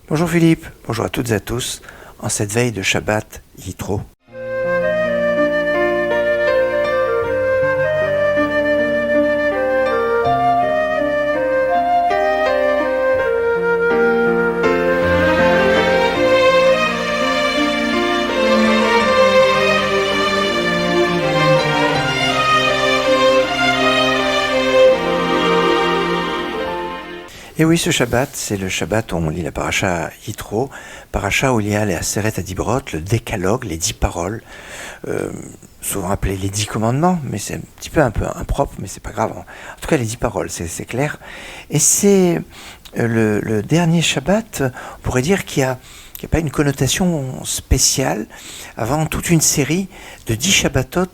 Bonjour Philippe, bonjour à toutes et à tous, en cette veille de Shabbat Yitro. Et oui, ce Shabbat, c'est le Shabbat où on lit la paracha Yitro, paracha où il y a les Aseret Adibrot, le décalogue, les 10 paroles, souvent appelées les 10 commandements, mais c'est un petit peu impropre, mais c'est pas grave. En tout cas, les 10 paroles, c'est clair. Et c'est le dernier Shabbat, on pourrait dire qu'il n'y a pas une connotation spéciale avant toute une série de 10 Shabbatot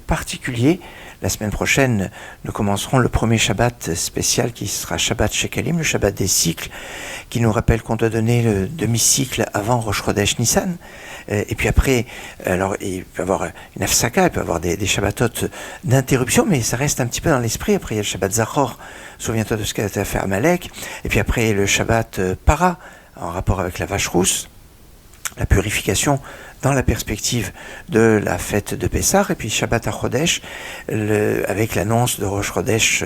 particuliers. La semaine prochaine, nous commencerons le premier Shabbat spécial qui sera Shabbat Shekalim, le Shabbat des cycles, qui nous rappelle qu'on doit donner le demi-cycle avant Rosh Chodesh Nissan. Et puis après, alors il peut y avoir une Hafsaka, il peut y avoir des Shabbatot d'interruption, mais ça reste un petit peu dans l'esprit. Après, il y a le Shabbat Zachor, souviens-toi de ce qu'a fait Amalek. Et puis après, le Shabbat Para, en rapport avec la vache rousse, la purification dans la perspective de la fête de Pessah, et puis Shabbat HaChodesh, avec l'annonce de Rosh Chodesh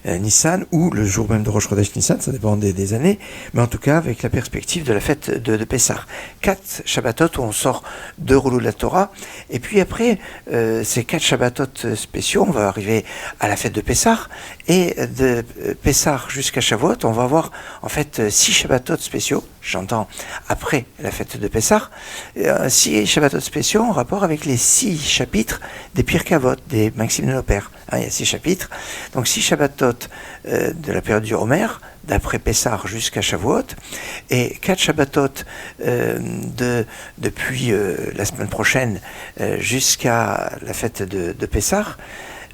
Nissan, ou le jour même de Rosh Chodesh Nissan, ça dépend des années, mais en tout cas avec la perspective de la fête de Pessah. 4 Shabbatot où on sort de rouleaux de la Torah, et puis après, ces 4 Shabbatot spéciaux, on va arriver à la fête de Pessah, et de Pessah jusqu'à Shavuot, on va avoir en fait 6 Shabbatot spéciaux, j'entends après la fête de Pessah, 6 Shabbatot spéciaux en rapport avec les 6 chapitres des Pirkei Avot, des Maximes de nos pères. Il y a 6 chapitres, donc 6 Shabbatot de la période du Homer, d'après Pessah jusqu'à Shavuot, et 4 Shabbatot depuis la semaine prochaine jusqu'à la fête de Pessah.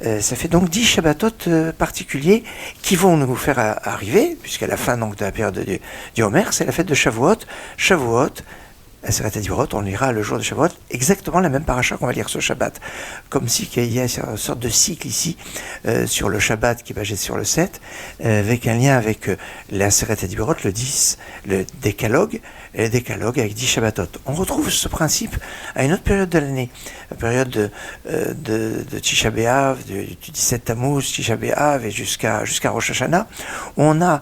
Ça fait donc 10 Shabbatot particuliers qui vont nous faire arriver, puisqu'à la fin donc, de la période du Homer, c'est la fête de Shavuot. Shavuot, Aseret Adibrot, on lira le jour de Shavuot exactement la même paracha qu'on va lire ce Shabbat. Comme si il y a une sorte de cycle ici sur le Shabbat qui va être sur le 7, avec un lien avec l'Aseret Adibrot, le 10, le décalogue, et le décalogue avec 10 Shabbatot. On retrouve ce principe à une autre période de l'année, la période de Tisha B'Av, du 17 Tammuz, Tisha B'Av et jusqu'à Rosh Hashanah, où on a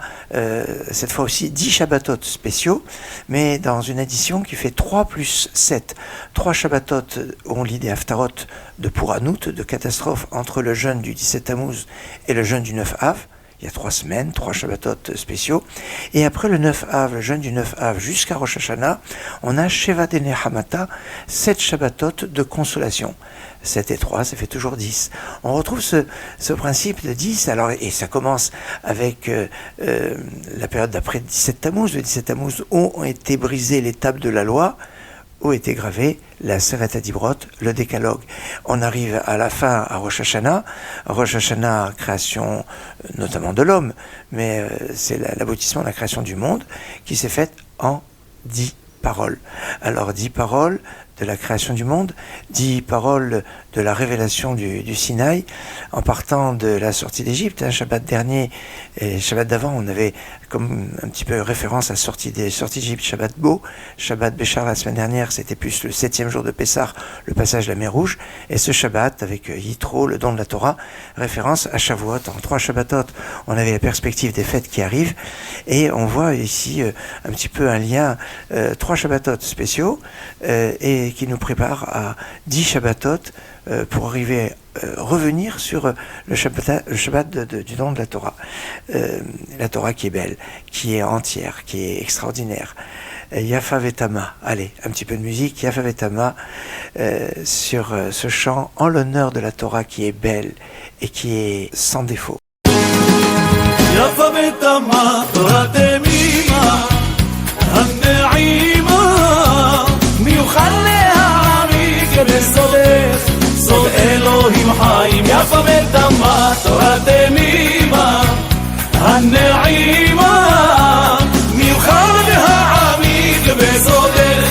cette fois aussi 10 Shabbatot spéciaux, mais dans une édition qui fait 3 plus 7. 3 Shabbatot où on lit des Haftarot de Pouranout, de catastrophe entre le jeûne du 17 Tammuz et le jeûne du 9 Av. Il y a 3 semaines, 3 Shabbatot spéciaux. Et après le 9 Av, le jeûne du 9 Av jusqu'à Rosh Hashanah, on a Sheva Dene Hamata, 7 Shabbatot de consolation. 7 et 3, ça fait toujours 10. On retrouve ce principe de 10, alors, et ça commence avec la période d'après 17 Tammuz. Le 17 Tammuz, où ont été brisées les tables de la loi, où était gravé la Aseret Adibrot, le décalogue. On arrive à la fin à Rosh Hashanah. Rosh Hashanah, création notamment de l'homme, mais c'est l'aboutissement de la création du monde qui s'est faite en 10 paroles. Alors 10 paroles de la création du monde, 10 paroles de la révélation du Sinaï, en partant de la sortie d'Égypte. Shabbat dernier et Shabbat d'avant, on avait comme un petit peu référence à la sortie d'Égypte, Shabbat Bo. Shabbat Béchar la semaine dernière, c'était plus le 7e jour de Pessah, le passage de la mer Rouge. Et ce Shabbat, avec Yitro, le don de la Torah, référence à Shavuot. En 3 Shabbatot, on avait la perspective des fêtes qui arrivent. Et on voit ici un petit peu un lien, 3 Shabbatot spéciaux, et qui nous prépare à 10 Shabbatot pour arriver revenir sur le Shabbat du don de la Torah. La Torah qui est belle, qui est entière, qui est extraordinaire. Yafa Vetama, allez, un petit peu de musique, Yafa Vetama, sur ce chant en l'honneur de la Torah qui est belle et qui est sans défaut. Yafa Vetama, Torah Temima, Hande'ima, Miuchalea Amik Besodech, Sod Elohim Haim, Yafa Vetama, Torah Temima, Hande'ima, Miuchalea Amik Besodech,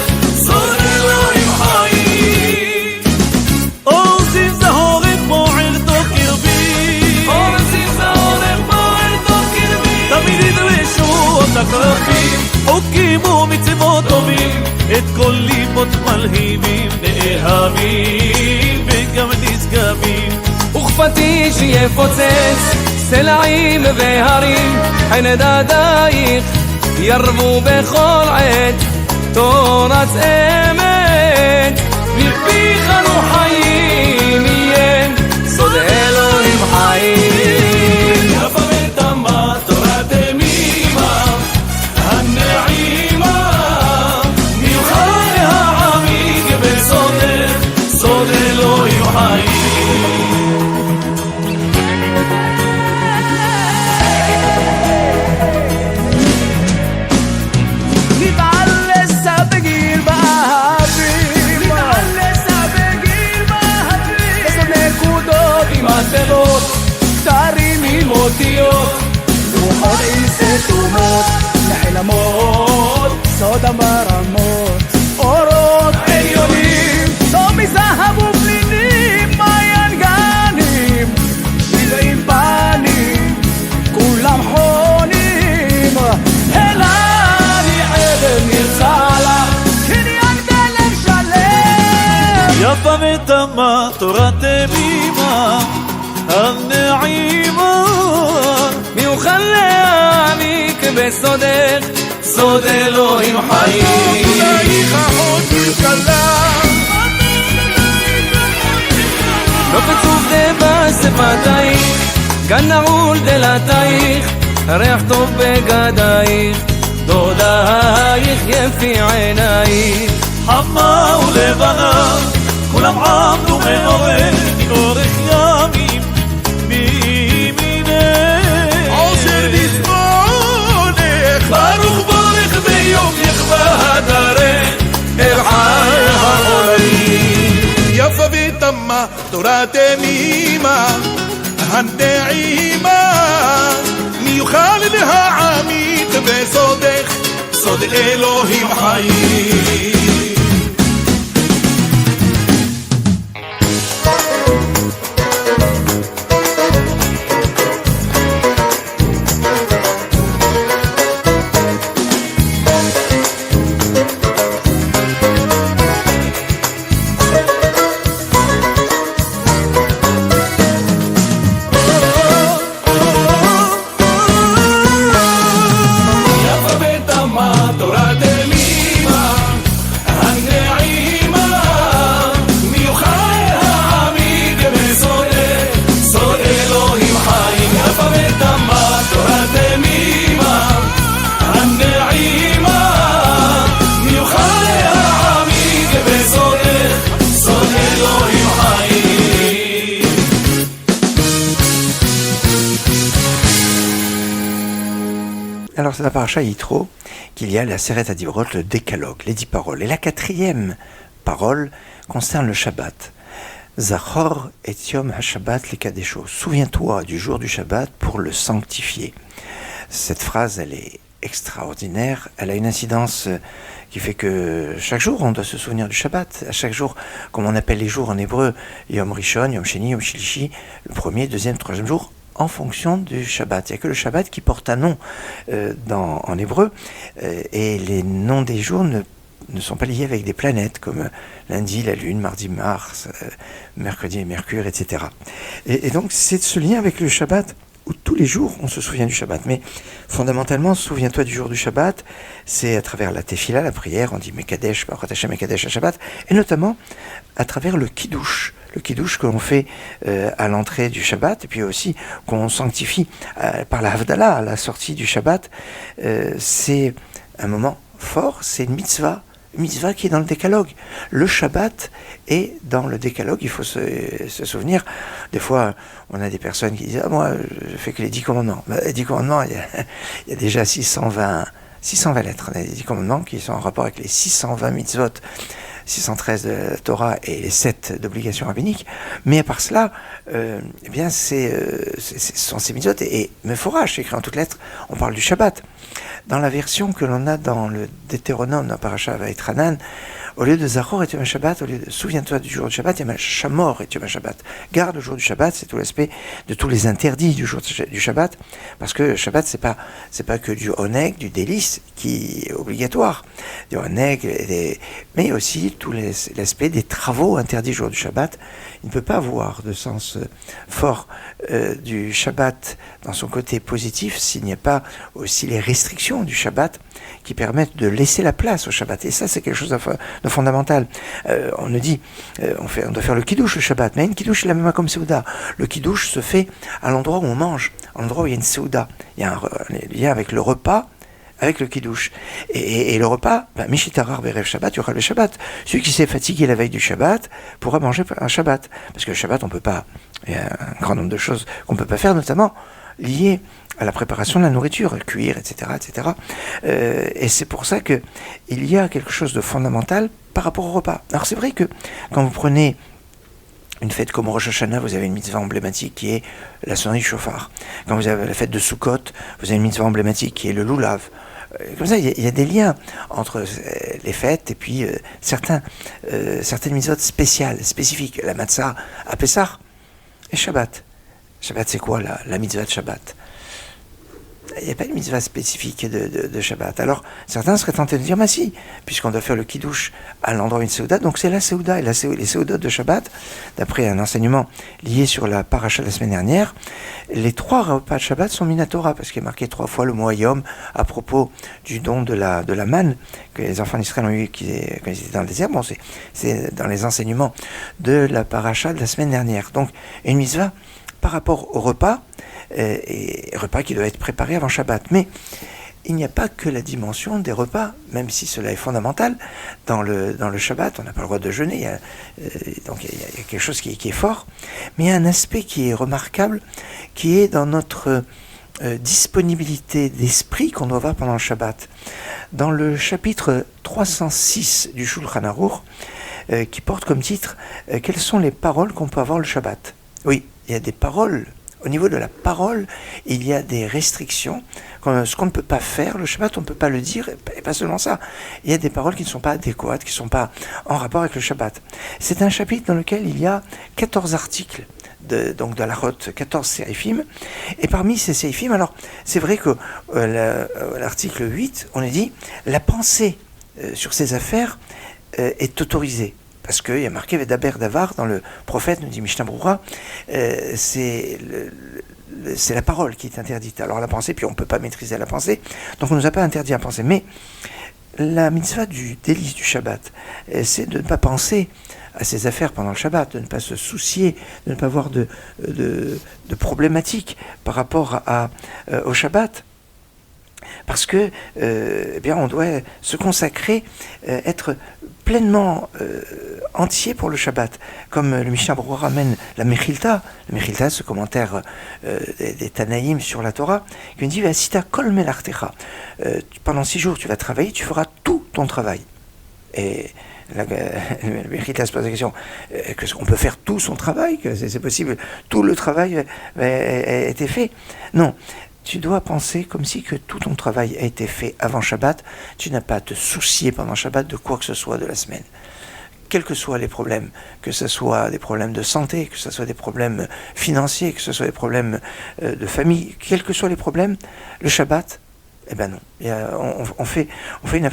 Sod Elohim Haim. Oh, Zivza Horech Bo'er Tokirbi, Oh, Zivza Horech Bo'er Tokirbi, Tamid Yidreshu Otakirbi, שימו מצוות טובים, את כל ליבות מלהיבים, נאהבים וגם נשגבים. וכפתי שיפוצץ סלעים והרים, עין דדייך ירבו בכל עת, תורת אמת מפיך אנו חיים, יהיה סוד אלוהים חיים. יפה ותמה תורת תמימה הנעימה, מיוחד להעמיק בסודך, סוד אלוהים חיים. תרימים אותיות, רוחות עיסי תומות, נעלמות, סוד המרמות, אורות עליונים, צום מזהב ופנינים, מעיין גנים, נראים פנים, כולם חונים, אלה אני עדן נרצה לך, קניין בלב שלם. יפה ותמה תורת תמימה הנעימה, מיוחד להעמיק בסודך, סוד אלוהים חיים. אולי עוד מתגלה, לא קצוב דבה שפתייך, גן נעול דלתייך, ריח טוב בגדייך, דודייך יפי עינייך. חמה ולבנה, כולם עמדו מאורך, אורך ימים מימינך. עושר בזמונך, ברוך בורך ביומך והדרך, אל חי החולים. יפה ותמה תורת תמימה הנעימה, מיוחד להעמיק בסודך, סוד אלוהים חיים. Alors c'est la paracha Yitro qu'il y a la Seret HaDivrot, le décalogue, les 10 paroles. Et la 4e parole concerne le Shabbat. Zachor et Yom HaShabbat lekadesho. Souviens-toi du jour du Shabbat pour le sanctifier. Cette phrase, elle est extraordinaire. Elle a une incidence qui fait que chaque jour, on doit se souvenir du Shabbat. À chaque jour, comme on appelle les jours en hébreu, Yom Rishon, Yom Sheni, Yom Shilishi, le premier, deuxième, troisième jour, en fonction du Shabbat. Il n'y a que le Shabbat qui porte un nom en hébreu, et les noms des jours ne sont pas liés avec des planètes, comme lundi, la Lune, mardi, Mars, mercredi et Mercure, etc. Et donc, c'est ce lien avec le Shabbat, où tous les jours, on se souvient du Shabbat. Mais fondamentalement, souviens-toi du jour du Shabbat, c'est à travers la Tefila, la prière, on dit Mekadesh, Baruch Hashem Mekadesh Shabbat, et notamment à travers le Kiddush que l'on fait à l'entrée du Shabbat, et puis aussi qu'on sanctifie par la Havdalah, à la sortie du Shabbat. C'est un moment fort, c'est une mitzvah qui est dans le décalogue. Le Shabbat est dans le décalogue, il faut se souvenir. Des fois, on a des personnes qui disent « Ah, moi, je fais que les 10 commandements ». Les 10 commandements, il y a déjà 620 lettres. Les 10 commandements qui sont en rapport avec les 620 mitzvot, 613 de Torah et les 7 d'obligations rabbiniques. Mais à part cela, eh bien, ce sont ces mitzvot. Et Mephorach, écrit en toutes lettres, on parle du Shabbat. Dans la version que l'on a dans le Deutéronome, dans Parashat Vaïtranan, Au lieu de Zachor et Yom Shabbat, au lieu de souviens-toi du jour du Shabbat, il y a Shamor et Yom Shabbat. Garde le jour du Shabbat, c'est tout l'aspect de tous les interdits du jour du Shabbat, parce que le Shabbat, c'est pas que du oneg, du délice qui est obligatoire, du oneg, mais aussi tout l'aspect des travaux interdits le jour du Shabbat. Il ne peut pas avoir de sens fort du Shabbat dans son côté positif s'il n'y a pas aussi les restrictions du Shabbat qui permettent de laisser la place au Shabbat. Et ça, c'est quelque chose de fondamental. On nous dit, on doit faire le kiddush le Shabbat, mais une kiddush c'est la même comme Seuda. Le kiddush se fait à l'endroit où on mange, à l'endroit où il y a une Seuda. Il y a un lien avec le repas, avec le kiddush. Et le repas, Mishitarar Berev Shabbat, il y aura le Shabbat. Celui qui s'est fatigué la veille du Shabbat pourra manger un Shabbat. Parce que le Shabbat, on peut pas, il y a un grand nombre de choses qu'on ne peut pas faire, notamment liées à la préparation de la nourriture, cuire, etc., etc. Et c'est pour ça que il y a quelque chose de fondamental par rapport au repas. Alors c'est vrai que quand vous prenez une fête comme Rosh Hashanah, vous avez une mitzvah emblématique qui est la sonnerie du chauffard. Quand vous avez la fête de Sukkot, vous avez une mitzvah emblématique qui est le loulav. Comme ça, il y a des liens entre les fêtes et puis certaines mitzvot spéciales, spécifiques. La matzah à Pessah et Shabbat. Shabbat, c'est quoi la mitzvah de Shabbat? Il n'y a pas de mitzvah spécifique de Shabbat. Alors, certains seraient tentés de dire, mais si, puisqu'on doit faire le kiddush à l'endroit où une Seuda, donc c'est la Seuda, et les Seudot de Shabbat, d'après un enseignement lié sur la paracha de la semaine dernière, les 3 repas de Shabbat sont Minatora, parce qu'il est marqué 3 fois le mot Yom à propos du don de la manne que les enfants d'Israël ont eu quand ils étaient dans le désert. Bon, c'est dans les enseignements de la paracha de la semaine dernière. Donc, une mitzvah par rapport au repas, et repas qui doivent être préparés avant Shabbat. Mais il n'y a pas que la dimension des repas, même si cela est fondamental. Dans le Shabbat, on n'a pas le droit de jeûner, donc il y a quelque chose qui est fort, mais il y a un aspect qui est remarquable, qui est dans notre disponibilité d'esprit qu'on doit avoir pendant le Shabbat. Dans le chapitre 306 du Shulchan Aruch, qui porte comme titre « Quelles sont les paroles qu'on peut avoir le Shabbat ?» Oui, il y a des paroles. Au niveau de la parole, il y a des restrictions. Ce qu'on ne peut pas faire, le Shabbat, on ne peut pas le dire, et pas seulement ça. Il y a des paroles qui ne sont pas adéquates, qui ne sont pas en rapport avec le Shabbat. C'est un chapitre dans lequel il y a 14 articles, donc de la Rote, 14 séréphim. Et parmi ces séréphim, alors, c'est vrai que l'article 8, on a dit, la pensée sur ces affaires est autorisée. Parce qu'il y a marqué Vedaber Davar dans le prophète, nous dit Mishnah Brura, c'est la parole qui est interdite. Alors la pensée, puis on ne peut pas maîtriser la pensée, donc on ne nous a pas interdit à penser. Mais la mitzvah du délice du Shabbat, c'est de ne pas penser à ces affaires pendant le Shabbat, de ne pas se soucier, de ne pas avoir de problématiques par rapport au Shabbat. Parce que, eh bien, on doit se consacrer, être pleinement entier pour le Shabbat. Comme le Mishnah Berurah ramène la Mechilta, ce commentaire des Tanaïm sur la Torah, qui nous dit Vasita kol melartecha. Pendant 6 jours, tu vas travailler, tu feras tout ton travail. Et la Mechilta se pose la question est-ce qu'on peut faire tout son travail, que c'est possible, tout le travail a été fait? Non. Tu dois penser comme si que tout ton travail a été fait avant Shabbat. Tu n'as pas à te soucier pendant Shabbat de quoi que ce soit de la semaine. Quels que soient les problèmes, que ce soit des problèmes de santé, que ce soit des problèmes financiers, que ce soit des problèmes de famille, quels que soient les problèmes, le Shabbat, eh ben non. On fait une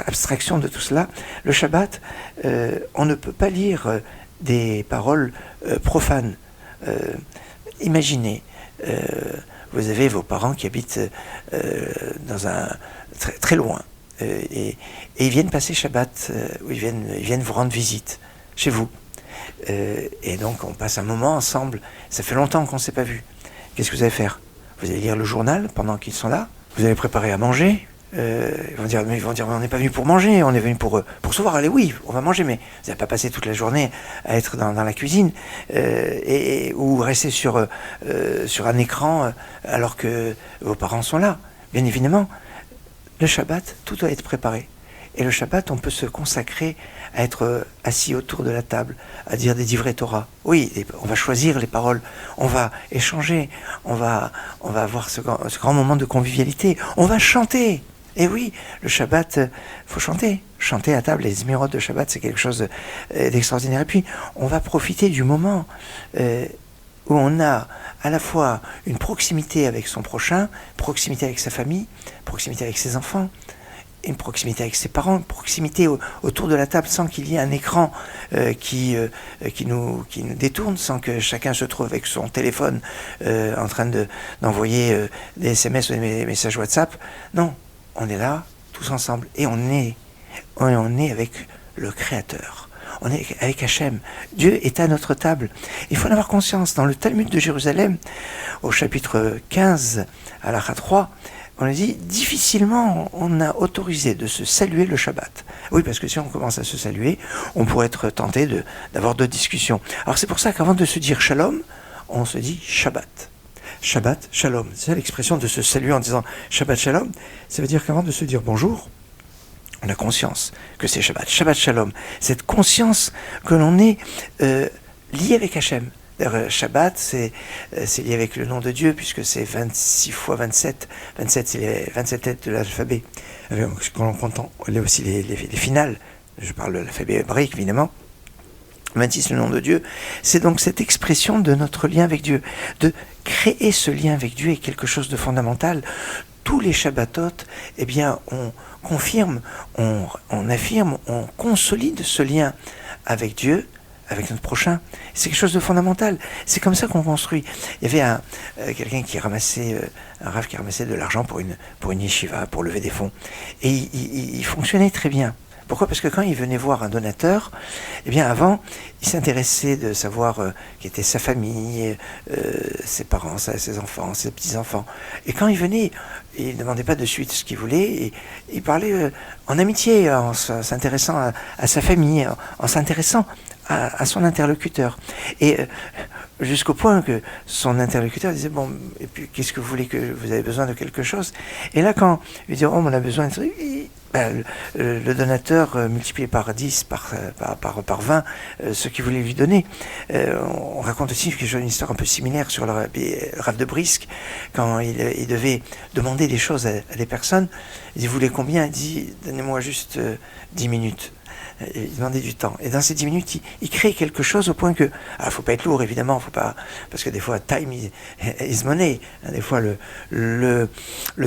abstraction de tout cela. Le Shabbat, on ne peut pas lire des paroles profanes. Imaginez... vous avez vos parents qui habitent dans très, très loin et ils viennent passer Shabbat, ou ils viennent vous rendre visite chez vous. Et donc on passe un moment ensemble, ça fait longtemps qu'on ne s'est pas vu. Qu'est-ce que vous allez faire? Vous allez lire le journal pendant qu'ils sont là? Vous allez préparer à manger? Ils vont dire, mais on n'est pas venu pour manger, on est venu pour se voir. Allez, oui, on va manger, mais vous n'allez pas passer toute la journée à être dans la cuisine ou rester sur un écran alors que vos parents sont là. Bien évidemment, le Shabbat, tout doit être préparé. Et le Shabbat, on peut se consacrer à être assis autour de la table, à dire des divrei Torah. Oui, on va choisir les paroles, on va échanger, on va avoir ce grand moment de convivialité, on va chanter. Et oui, le Shabbat, faut chanter. Chanter à table, les Zmirot de Shabbat, c'est quelque chose d'extraordinaire. Et puis, on va profiter du moment où on a à la fois une proximité avec son prochain, proximité avec sa famille, proximité avec ses enfants, une proximité avec ses parents, une proximité autour de la table sans qu'il y ait un écran qui nous détourne, sans que chacun se trouve avec son téléphone en train d'envoyer des SMS ou des messages WhatsApp. Non, on est là, tous ensemble, et on est avec le Créateur. On est avec Hachem. Dieu est à notre table. Il faut en avoir conscience. Dans le Talmud de Jérusalem, au chapitre 15, à l'Acha 3, on a dit, difficilement on a autorisé de se saluer le Shabbat. Oui, parce que si on commence à se saluer, on pourrait être tenté d'avoir d'autres discussions. Alors c'est pour ça qu'avant de se dire Shalom, on se dit Shabbat. Shabbat, Shalom. C'est l'expression de se saluer en disant Shabbat, Shalom. Ça veut dire qu'avant de se dire bonjour, on a conscience que c'est Shabbat. Shabbat, Shalom. Cette conscience que l'on est lié avec Hachem. D'ailleurs, Shabbat, c'est lié avec le nom de Dieu, puisque c'est 26 fois 27. 27, c'est les 27 lettres de l'alphabet. Quand on compte aussi les finales, je parle de l'alphabet hébraïque, évidemment. 26, le nom de Dieu. C'est donc cette expression de notre lien avec Dieu. De créer ce lien avec Dieu est quelque chose de fondamental. Tous les Shabbatot, eh bien, on confirme, on affirme, on consolide ce lien avec Dieu, avec notre prochain. C'est quelque chose de fondamental. C'est comme ça qu'on construit. Il y avait quelqu'un qui ramassait, un rav qui ramassait de l'argent pour une yeshiva, pour lever des fonds. Et il fonctionnait très bien. Pourquoi ? Parce que quand il venait voir un donateur, eh bien avant, il s'intéressait de savoir qui était sa famille, ses parents, ses enfants, ses petits-enfants. Et quand il venait, il ne demandait pas de suite ce qu'il voulait, et il parlait en amitié, en s'intéressant à sa famille, en s'intéressant à son interlocuteur. Et jusqu'au point que son interlocuteur disait, bon, et puis qu'est-ce que vous voulez, que vous avez besoin de quelque chose? Et là, quand il dit, oh, on a besoin de ça, le donateur multiplié par 10, par 20, ce qu'il voulait lui donner. On raconte aussi une histoire un peu similaire sur le Rav de Brisk, quand il devait demander des choses à des personnes. Il dit, vous voulez combien? Il dit, donnez-moi juste 10 minutes. Il demandait du temps. Et dans ces 10 minutes, il crée quelque chose au point que... Alors, il ne faut pas être lourd, évidemment, faut pas, parce que des fois, time is money. Des fois, le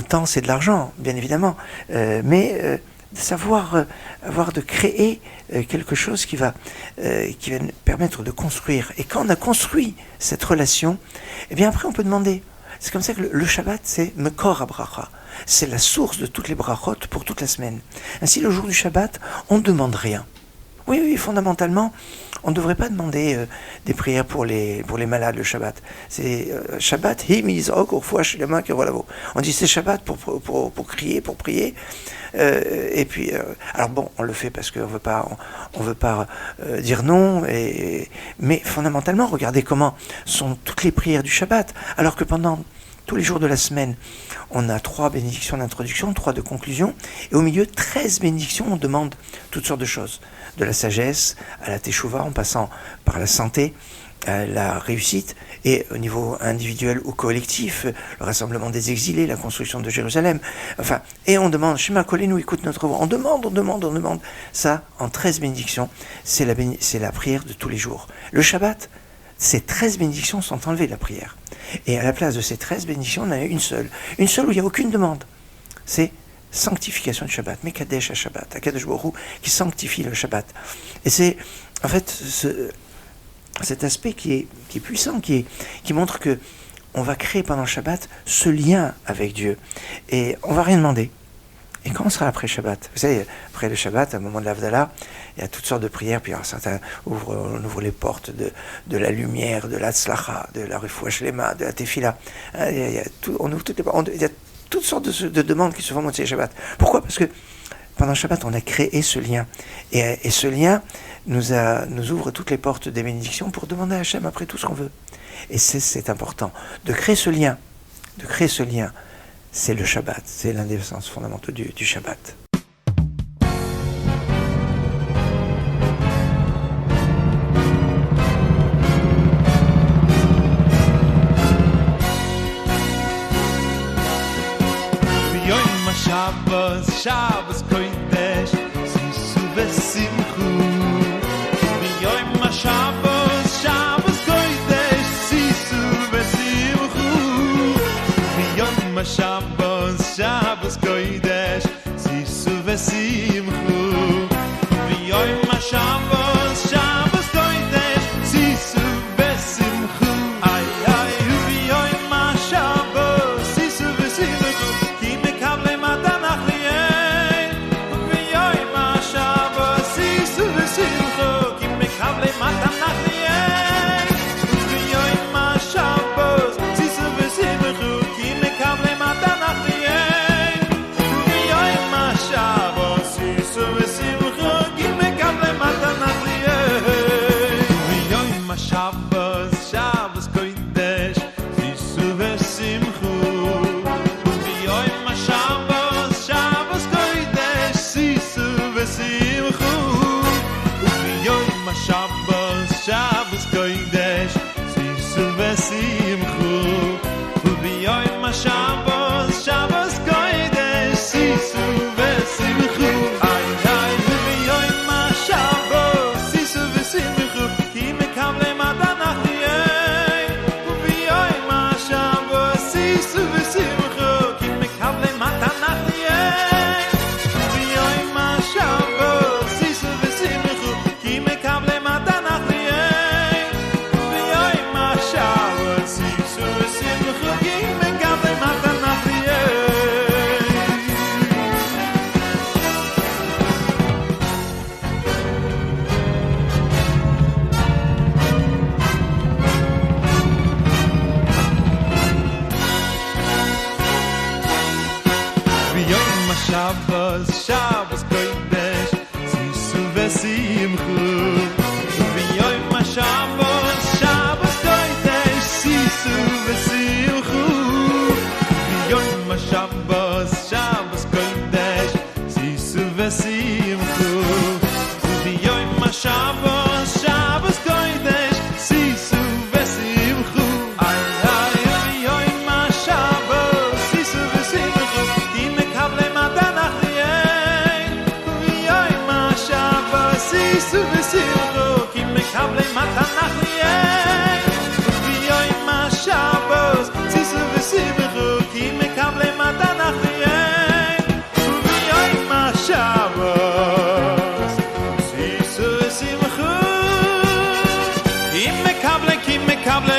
temps, c'est de l'argent, bien évidemment. Mais de savoir de créer quelque chose qui va nous permettre de construire. Et quand on a construit cette relation, eh bien après, on peut demander. C'est comme ça que le Shabbat, c'est Mekor HaBracha. C'est la source de toutes les brachot pour toute la semaine. Ainsi, le jour du Shabbat, on ne demande rien. Oui, fondamentalement, on ne devrait pas demander des prières pour les malades le Shabbat. C'est Shabbat, on dit c'est Shabbat pour crier, pour prier. Et puis, alors bon, on le fait parce qu'on veut pas dire non. Mais fondamentalement, regardez comment sont toutes les prières du Shabbat. Alors que pendant tous les jours de la semaine, on a 3 bénédictions d'introduction, 3 de conclusion, et au milieu, 13 bénédictions, on demande toutes sortes de choses. De la sagesse à la teshuva, en passant par la santé, la réussite, et au niveau individuel ou collectif, le rassemblement des exilés, la construction de Jérusalem, enfin, et on demande, Shema Kolenu, écoute notre voix, on demande, ça, en 13 bénédictions, c'est la prière de tous les jours. Le Shabbat, ces 13 bénédictions sont enlevées de la prière. Et à la place de ces 13 bénédictions, on en a une seule où il n'y a aucune demande. C'est sanctification du Shabbat, Mekadesh HaShabbat, Akadosh Baruch Hu qui sanctifie le Shabbat. Et c'est en fait cet aspect qui est puissant, qui montre que on va créer pendant le Shabbat ce lien avec Dieu. Et on ne va rien demander. Et quand on sera après Shabbat, vous savez, après le Shabbat, au moment de l'Avdallah, il y a toutes sortes de prières, puis alors certains on ouvre les portes de la lumière, de la tzlacha, de la refoua shlema, de la tefila. On ouvre toutes les portes. Il y a toutes sortes de demandes qui se font monter le Shabbat. Pourquoi ? Parce que pendant le Shabbat, on a créé ce lien. Et ce lien nous ouvre toutes les portes des bénédictions pour demander à Hachem après tout ce qu'on veut. Et c'est important. De créer ce lien, c'est le Shabbat. C'est l'un des sens fondamentaux du Shabbat. ביום השבת Shabbos kodesh sisu vesimchu V'yoyim HaShabbos Shabbos kodesh sisu vesimchu V'yoyim HaShabbos Shabbos kodesh sisu vesimchu V'yoyim HaShabbos Shabbos kodesh sisu vesimchu Ay ay v'yoyim HaShabbos sisu vesimchu Ki mekable matanach li'en V'yoyim HaShabbos sisu vesimchu Ki mekable matanach li'en V'yoyim HaShabbos sisu vesimchu Ki mekable matanach li'en V'yoyim HaShabbos sisu vesimchu Ki mekable matanach li'en V'yoyim HaShabbos Shabbos kodesh sisu vesimchu V'yoyim HaShabbos Shabbos kodesh sisu vesimchu V'yoyim HaShabbos Shabbos kodesh sisu vesimchu V'yoyim HaShabbos Shabbos kodesh sisu vesimchu Ay ay v'yoyim HaShabbos sisu vesimchu Ki mekable matanach li'en V'yoyim HaShabbos sisu vesimchu Ki mekable matanach li'en V'yoyim HaShabbos sisu vesimchu Ki mekable matanach li'en V'yoyim HaShabbos sisu vesimchu Ki mekable matanach li'en V'yoyim HaShabbos Shabbos kodesh sisu vesimchu V'yoyim HaShabbos Shabbos kodesh sisu vesimchu V'yoyim HaShabbos Shabbos kodesh sisu vesimchu V'yoyim HaShabbos Shabbos kodesh sisu vesimchu Ay ay v'yoyim HaShabbos sisu vesimchu Ki mekable matanach li'en V'yoyim HaShabbos sisu vesimchu Ki mekable matanach li'en V'yoyim HaShabbos sisu vesimchu Ki mekable matanach li'en V'yoyim HaShabbos sisu vesimchu Ki mekable